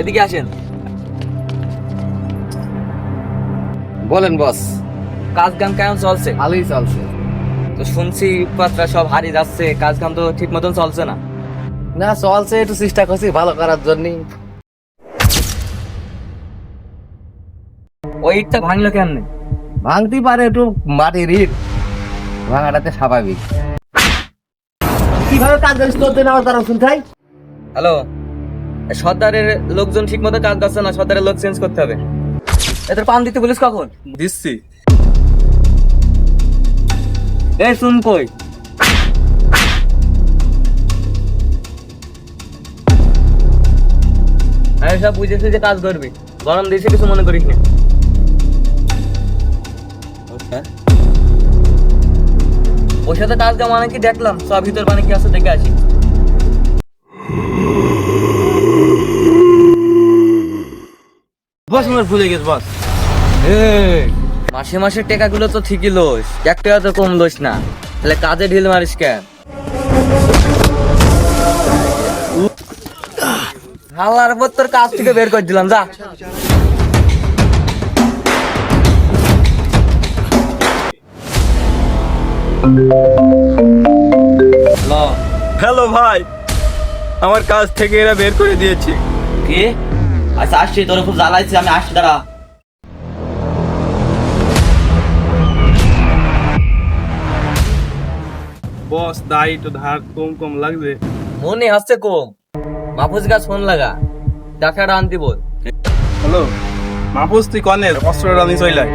এদিকে আসেন। বলেন বস। কাজ কাম কেমন চলছে? ভালোই চলছে। তো শুনছি পাত্রা সব হারিয়ে যাচ্ছে, কাজ কাম তো ঠিক মতন চলছে না। না চলছে, একটু চেষ্টা করছি ভালো করার জন্য। ওই ইটটা ভাঙলো কেমনে? ভাঙতেই পারে, একটু মাটির ইট ভাঙাটাতে স্বাভাবিক। কিভাবে কাজ করিস তোর জন্য আমার দ্বারা শুনতে? হ্যালো, সর্দারের লোকজন ঠিক মতো কাজ করছে না, সর্দারের লোক চেঞ্জ করতে হবে। এদের পান দিতে বলিস কখন? দিচ্ছি। এই শুন কই, আমি সব বুঝেছি যে কাজ করবি, গরম দিয়েছে কিছু মনে করিস না। ওর সাথে কাজ কাম অনেক কি দেখলাম, সব ভিতর পানি কি আছে দেখে আসি। বস আমার ভুলে গেছ বস। মাসে মাসে টাকাগুলো তো ঠিকই লোস, এক টাকা তো কম লোস না, তাহলে কাজে ঢিল মারিস কেন? হাল্লার পর তোর কাজ থেকে বের করে দিলাম, যা। হ্যালো ভাই, আমার কাজ থেকে এরা বের করে দিয়েছে। কি? আচ্ছা আসছি, তোর খুব জ্বালাইছি, আমি আসছি, দাঁড়া। বস দাই তো ধার কম কম লাগবে। মনে হচ্ছে কম, মাহফুজ গাছ ফোন লাগা, টাকাটা আনতে বল। হ্যালো মাহফুজ, তুই কনের অস্ত্র রানি চইলাই।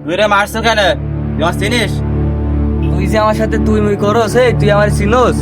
তুই রে মারছো কেন? তুই আমার চিনিস? তুই যে আমার সাথে তুই মুই করস, তুই আমার চিনোস?